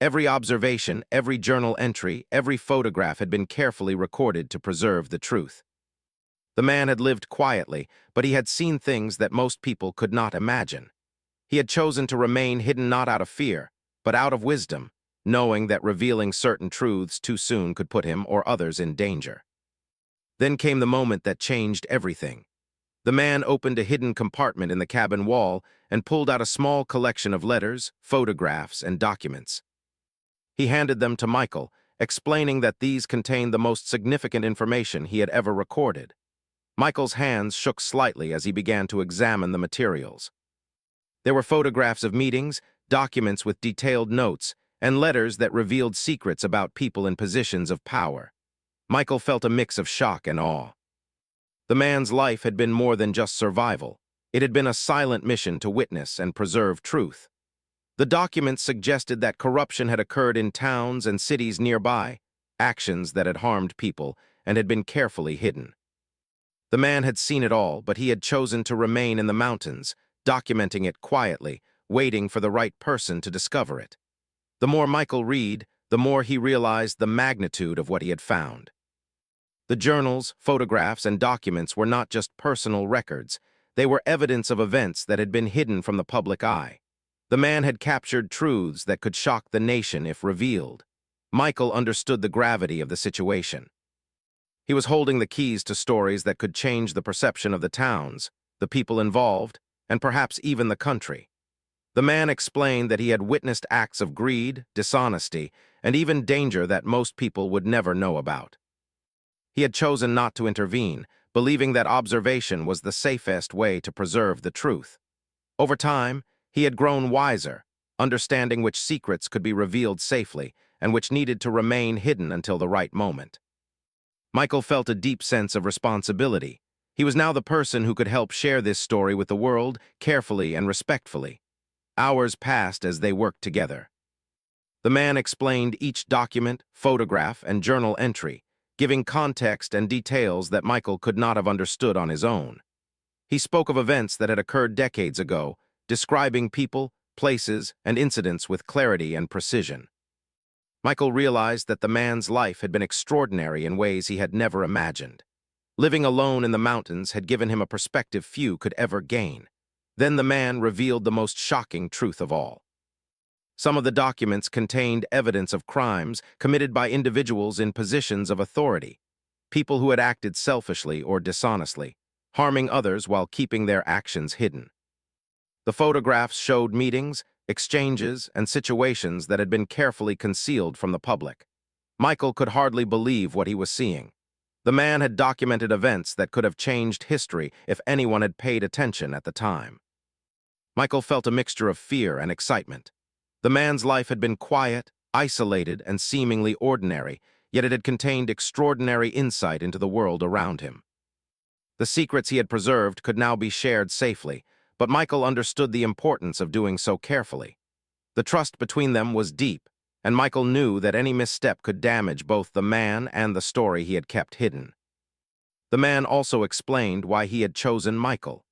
Every observation, every journal entry, every photograph had been carefully recorded to preserve the truth. The man had lived quietly, but he had seen things that most people could not imagine. He had chosen to remain hidden not out of fear, but out of wisdom, knowing that revealing certain truths too soon could put him or others in danger. Then came the moment that changed everything. The man opened a hidden compartment in the cabin wall and pulled out a small collection of letters, photographs, and documents. He handed them to Michael, explaining that these contained the most significant information he had ever recorded. Michael's hands shook slightly as he began to examine the materials. There were photographs of meetings, documents with detailed notes, and letters that revealed secrets about people in positions of power. Michael felt a mix of shock and awe. The man's life had been more than just survival. It had been a silent mission to witness and preserve truth. The documents suggested that corruption had occurred in towns and cities nearby, actions that had harmed people and had been carefully hidden. The man had seen it all, but he had chosen to remain in the mountains, documenting it quietly, waiting for the right person to discover it. The more Michael read, the more he realized the magnitude of what he had found. The journals, photographs, and documents were not just personal records. They were evidence of events that had been hidden from the public eye. The man had captured truths that could shock the nation if revealed. Michael understood the gravity of the situation. He was holding the keys to stories that could change the perception of the towns, the people involved, and perhaps even the country. The man explained that he had witnessed acts of greed, dishonesty, and even danger that most people would never know about. He had chosen not to intervene, believing that observation was the safest way to preserve the truth. Over time, he had grown wiser, understanding which secrets could be revealed safely and which needed to remain hidden until the right moment. Michael felt a deep sense of responsibility. He was now the person who could help share this story with the world, carefully and respectfully. Hours passed as they worked together. The man explained each document, photograph, and journal entry, giving context and details that Michael could not have understood on his own. He spoke of events that had occurred decades ago, describing people, places, and incidents with clarity and precision. Michael realized that the man's life had been extraordinary in ways he had never imagined. Living alone in the mountains had given him a perspective few could ever gain. Then the man revealed the most shocking truth of all. Some of the documents contained evidence of crimes committed by individuals in positions of authority, people who had acted selfishly or dishonestly, harming others while keeping their actions hidden. The photographs showed meetings, exchanges, and situations that had been carefully concealed from the public. Michael could hardly believe what he was seeing. The man had documented events that could have changed history if anyone had paid attention at the time. Michael felt a mixture of fear and excitement. The man's life had been quiet, isolated, and seemingly ordinary, yet it had contained extraordinary insight into the world around him. The secrets he had preserved could now be shared safely, but Michael understood the importance of doing so carefully. The trust between them was deep, and Michael knew that any misstep could damage both the man and the story he had kept hidden. The man also explained why he had chosen Michael.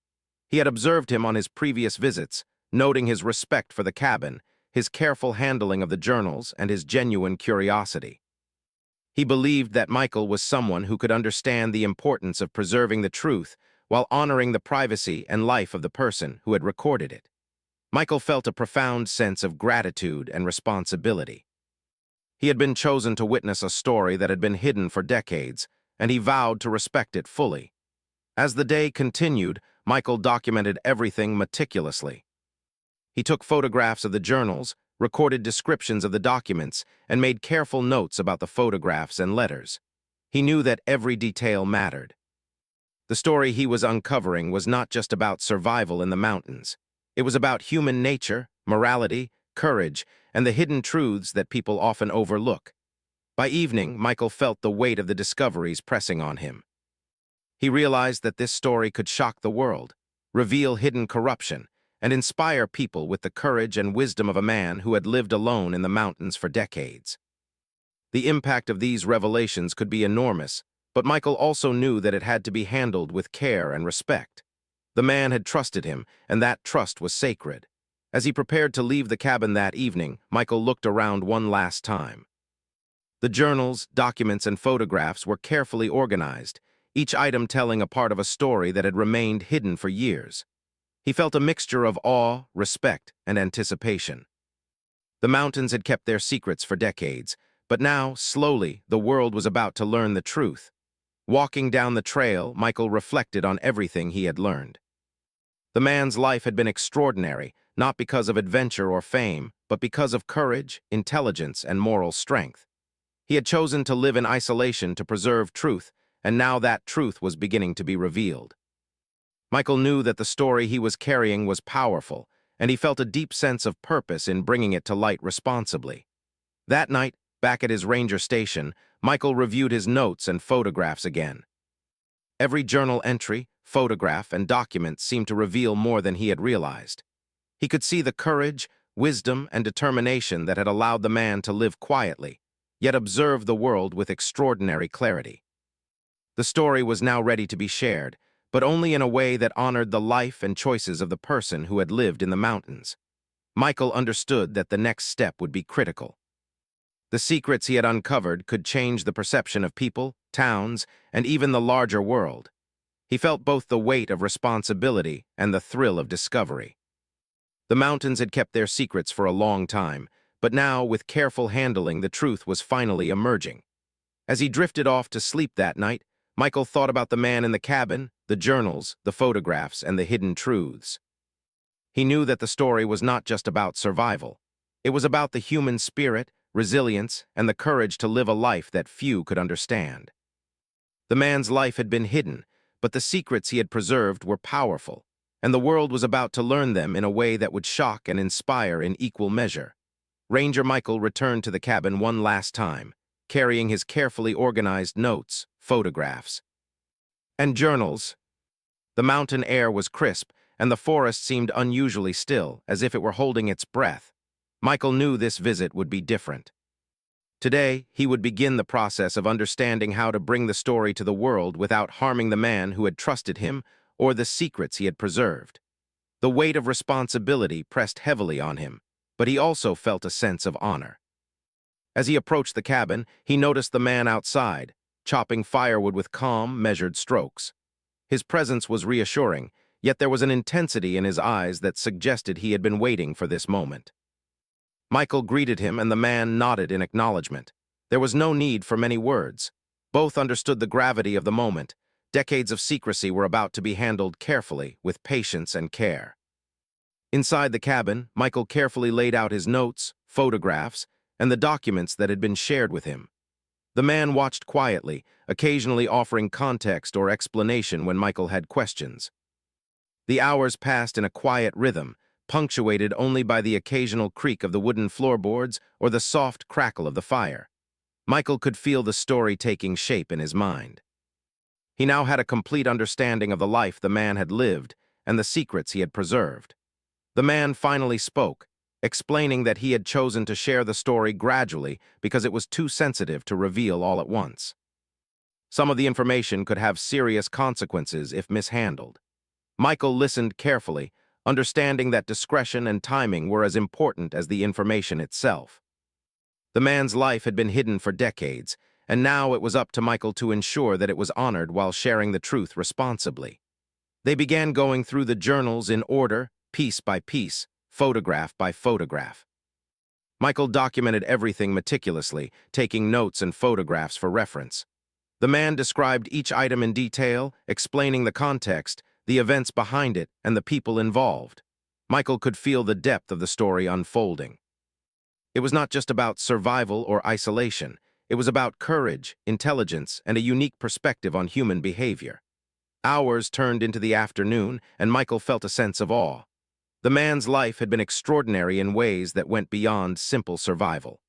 He had observed him on his previous visits, noting his respect for the cabin, his careful handling of the journals, and his genuine curiosity. He believed that Michael was someone who could understand the importance of preserving the truth while honoring the privacy and life of the person who had recorded it. Michael felt a profound sense of gratitude and responsibility. He had been chosen to witness a story that had been hidden for decades, and he vowed to respect it fully. As the day continued, Michael documented everything meticulously. He took photographs of the journals, recorded descriptions of the documents, and made careful notes about the photographs and letters. He knew that every detail mattered. The story he was uncovering was not just about survival in the mountains. It was about human nature, morality, courage, and the hidden truths that people often overlook. By evening, Michael felt the weight of the discoveries pressing on him. He realized that this story could shock the world, reveal hidden corruption, and inspire people with the courage and wisdom of a man who had lived alone in the mountains for decades. The impact of these revelations could be enormous, but Michael also knew that it had to be handled with care and respect. The man had trusted him, and that trust was sacred. As he prepared to leave the cabin that evening, Michael looked around one last time. The journals, documents, and photographs were carefully organized, each item telling a part of a story that had remained hidden for years. He felt a mixture of awe, respect, and anticipation. The mountains had kept their secrets for decades, but now, slowly, the world was about to learn the truth. Walking down the trail, Michael reflected on everything he had learned. The man's life had been extraordinary, not because of adventure or fame, but because of courage, intelligence, and moral strength. He had chosen to live in isolation to preserve truth, and now that truth was beginning to be revealed. Michael knew that the story he was carrying was powerful, and he felt a deep sense of purpose in bringing it to light responsibly. That night, back at his ranger station, Michael reviewed his notes and photographs again. Every journal entry, photograph, and document seemed to reveal more than he had realized. He could see the courage, wisdom, and determination that had allowed the man to live quietly, yet observe the world with extraordinary clarity. The story was now ready to be shared, but only in a way that honored the life and choices of the person who had lived in the mountains. Michael understood that the next step would be critical. The secrets he had uncovered could change the perception of people, towns, and even the larger world. He felt both the weight of responsibility and the thrill of discovery. The mountains had kept their secrets for a long time, but now, with careful handling, the truth was finally emerging. As he drifted off to sleep that night, Michael thought about the man in the cabin, the journals, the photographs, and the hidden truths. He knew that the story was not just about survival. It was about the human spirit, resilience, and the courage to live a life that few could understand. The man's life had been hidden, but the secrets he had preserved were powerful, and the world was about to learn them in a way that would shock and inspire in equal measure. Ranger Michael returned to the cabin one last time, carrying his carefully organized notes, photographs, and journals. The mountain air was crisp, and the forest seemed unusually still, as if it were holding its breath. Michael knew this visit would be different. Today, he would begin the process of understanding how to bring the story to the world without harming the man who had trusted him or the secrets he had preserved. The weight of responsibility pressed heavily on him, but he also felt a sense of honor. As he approached the cabin, he noticed the man outside, chopping firewood with calm, measured strokes. His presence was reassuring, yet there was an intensity in his eyes that suggested he had been waiting for this moment. Michael greeted him, and the man nodded in acknowledgement. There was no need for many words. Both understood the gravity of the moment. Decades of secrecy were about to be handled carefully, with patience and care. Inside the cabin, Michael carefully laid out his notes, photographs, and the documents that had been shared with him. The man watched quietly, occasionally offering context or explanation when Michael had questions. The hours passed in a quiet rhythm, punctuated only by the occasional creak of the wooden floorboards or the soft crackle of the fire. Michael could feel the story taking shape in his mind. He now had a complete understanding of the life the man had lived and the secrets he had preserved. The man finally spoke, explaining that he had chosen to share the story gradually because it was too sensitive to reveal all at once. Some of the information could have serious consequences if mishandled. Michael listened carefully, understanding that discretion and timing were as important as the information itself. The man's life had been hidden for decades, and now it was up to Michael to ensure that it was honored while sharing the truth responsibly. They began going through the journals in order, piece by piece, photograph by photograph. Michael documented everything meticulously, taking notes and photographs for reference. The man described each item in detail, explaining the context, the events behind it, and the people involved. Michael could feel the depth of the story unfolding. It was not just about survival or isolation. It was about courage, intelligence, and a unique perspective on human behavior. Hours turned into the afternoon, and Michael felt a sense of awe. The man's life had been extraordinary in ways that went beyond simple survival.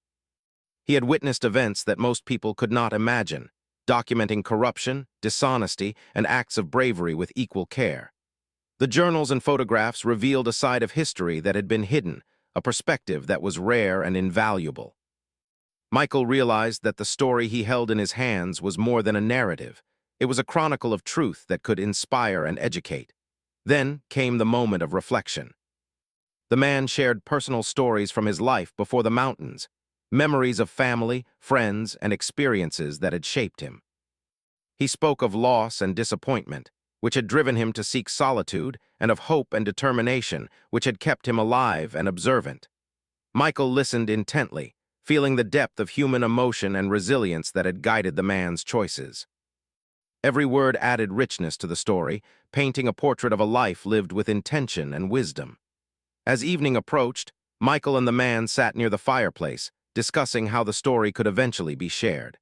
He had witnessed events that most people could not imagine, documenting corruption, dishonesty, and acts of bravery with equal care. The journals and photographs revealed a side of history that had been hidden, a perspective that was rare and invaluable. Michael realized that the story he held in his hands was more than a narrative. It was a chronicle of truth that could inspire and educate. Then came the moment of reflection. The man shared personal stories from his life before the mountains, memories of family, friends, and experiences that had shaped him. He spoke of loss and disappointment, which had driven him to seek solitude, and of hope and determination, which had kept him alive and observant. Michael listened intently, feeling the depth of human emotion and resilience that had guided the man's choices. Every word added richness to the story, painting a portrait of a life lived with intention and wisdom. As evening approached, Michael and the man sat near the fireplace, discussing how the story could eventually be shared.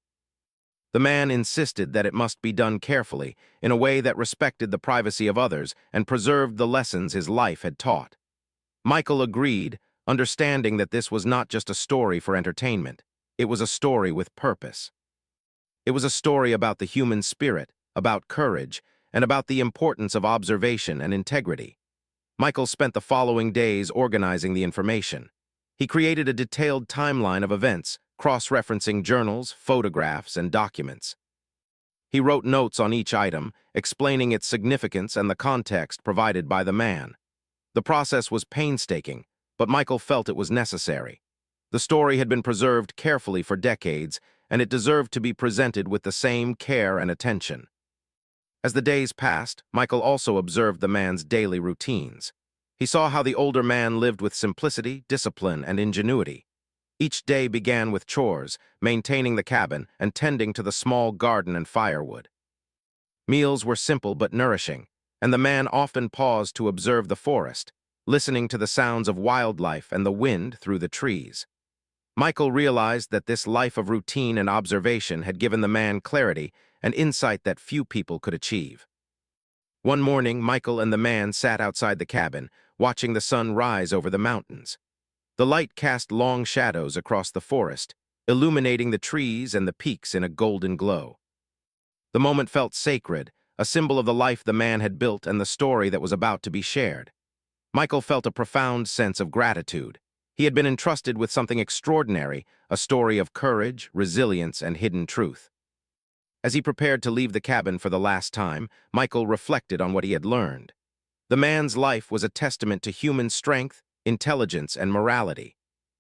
The man insisted that it must be done carefully, in a way that respected the privacy of others and preserved the lessons his life had taught. Michael agreed, understanding that this was not just a story for entertainment. It was a story with purpose. It was a story about the human spirit, about courage, and about the importance of observation and integrity. Michael spent the following days organizing the information. He created a detailed timeline of events, cross-referencing journals, photographs, and documents. He wrote notes on each item, explaining its significance and the context provided by the man. The process was painstaking, but Michael felt it was necessary. The story had been preserved carefully for decades, and it deserved to be presented with the same care and attention. As the days passed, Michael also observed the man's daily routines. He saw how the older man lived with simplicity, discipline, and ingenuity. Each day began with chores, maintaining the cabin, and tending to the small garden and firewood. Meals were simple but nourishing, and the man often paused to observe the forest, listening to the sounds of wildlife and the wind through the trees. Michael realized that this life of routine and observation had given the man clarity and insight that few people could achieve. One morning, Michael and the man sat outside the cabin, watching the sun rise over the mountains. The light cast long shadows across the forest, illuminating the trees and the peaks in a golden glow. The moment felt sacred, a symbol of the life the man had built and the story that was about to be shared. Michael felt a profound sense of gratitude. He had been entrusted with something extraordinary, a story of courage, resilience, and hidden truth. As he prepared to leave the cabin for the last time, Michael reflected on what he had learned. The man's life was a testament to human strength, intelligence, and morality.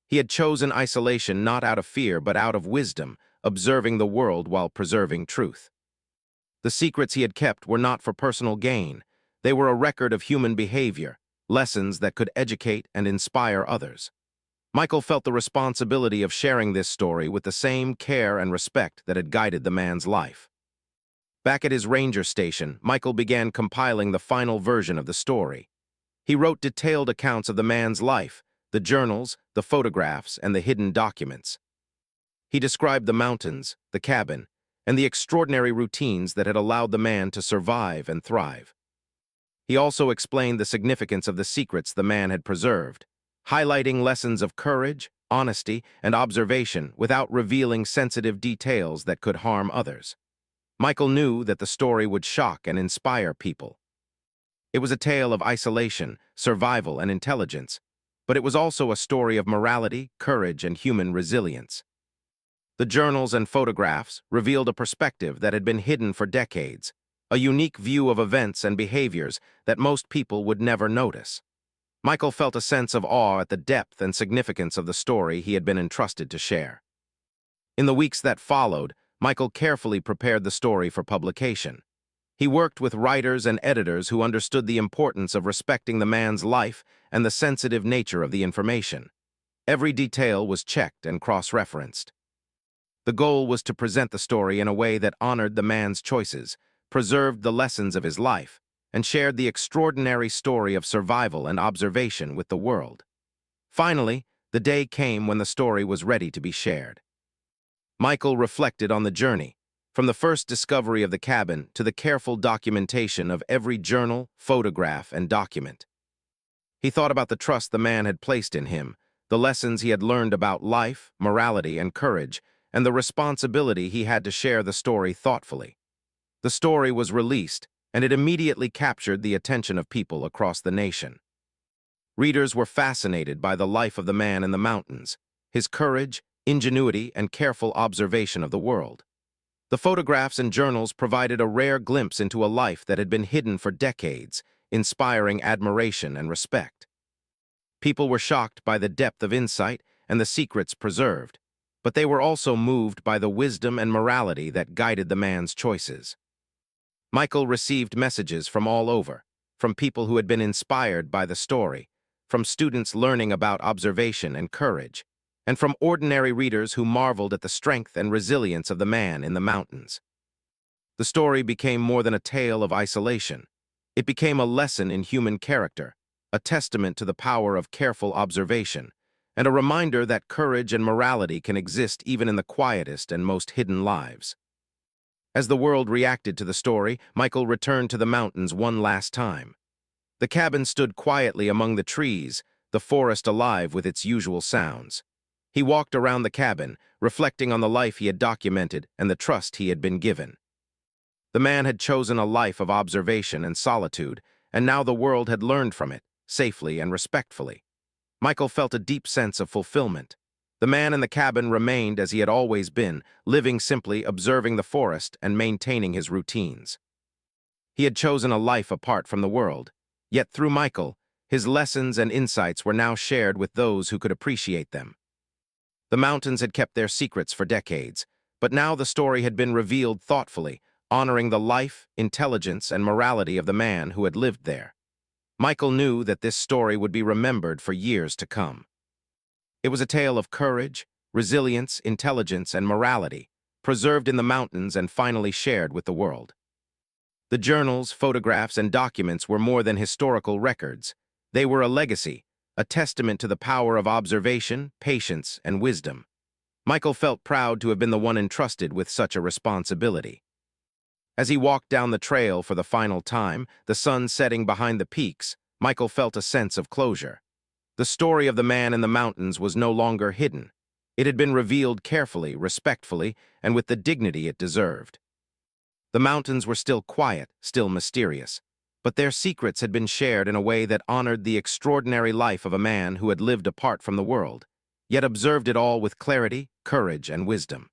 He had chosen isolation not out of fear but out of wisdom, observing the world while preserving truth. The secrets he had kept were not for personal gain. They were a record of human behavior, lessons that could educate and inspire others. Michael felt the responsibility of sharing this story with the same care and respect that had guided the man's life. Back at his ranger station, Michael began compiling the final version of the story. He wrote detailed accounts of the man's life, the journals, the photographs, and the hidden documents. He described the mountains, the cabin, and the extraordinary routines that had allowed the man to survive and thrive. He also explained the significance of the secrets the man had preserved, highlighting lessons of courage, honesty, and observation without revealing sensitive details that could harm others. Michael knew that the story would shock and inspire people. It was a tale of isolation, survival, and intelligence, but it was also a story of morality, courage, and human resilience. The journals and photographs revealed a perspective that had been hidden for decades, a unique view of events and behaviors that most people would never notice. Michael felt a sense of awe at the depth and significance of the story he had been entrusted to share. In the weeks that followed, Michael carefully prepared the story for publication. He worked with writers and editors who understood the importance of respecting the man's life and the sensitive nature of the information. Every detail was checked and cross-referenced. The goal was to present the story in a way that honored the man's choices, preserved the lessons of his life, and shared the extraordinary story of survival and observation with the world. Finally, the day came when the story was ready to be shared. Michael reflected on the journey, from the first discovery of the cabin to the careful documentation of every journal, photograph, and document. He thought about the trust the man had placed in him, the lessons he had learned about life, morality, and courage, and the responsibility he had to share the story thoughtfully. The story was released, and it immediately captured the attention of people across the nation. Readers were fascinated by the life of the man in the mountains, his courage, ingenuity, and careful observation of the world. The photographs and journals provided a rare glimpse into a life that had been hidden for decades, inspiring admiration and respect. People were shocked by the depth of insight and the secrets preserved, but they were also moved by the wisdom and morality that guided the man's choices. Michael received messages from all over, from people who had been inspired by the story, from students learning about observation and courage, and from ordinary readers who marveled at the strength and resilience of the man in the mountains. The story became more than a tale of isolation. It became a lesson in human character, a testament to the power of careful observation, and a reminder that courage and morality can exist even in the quietest and most hidden lives. As the world reacted to the story, Michael returned to the mountains one last time. The cabin stood quietly among the trees, the forest alive with its usual sounds. He walked around the cabin, reflecting on the life he had documented and the trust he had been given. The man had chosen a life of observation and solitude, and now the world had learned from it, safely and respectfully. Michael felt a deep sense of fulfillment. The man in the cabin remained as he had always been, living simply, observing the forest and maintaining his routines. He had chosen a life apart from the world, yet through Michael, his lessons and insights were now shared with those who could appreciate them. The mountains had kept their secrets for decades, but now the story had been revealed thoughtfully, honoring the life, intelligence, and morality of the man who had lived there. Michael knew that this story would be remembered for years to come. It was a tale of courage, resilience, intelligence, and morality, preserved in the mountains and finally shared with the world. The journals, photographs, and documents were more than historical records. They were a legacy, a testament to the power of observation, patience, and wisdom. Michael felt proud to have been the one entrusted with such a responsibility. As he walked down the trail for the final time, the sun setting behind the peaks, Michael felt a sense of closure. The story of the man in the mountains was no longer hidden. It had been revealed carefully, respectfully, and with the dignity it deserved. The mountains were still quiet, still mysterious, but their secrets had been shared in a way that honored the extraordinary life of a man who had lived apart from the world, yet observed it all with clarity, courage, and wisdom.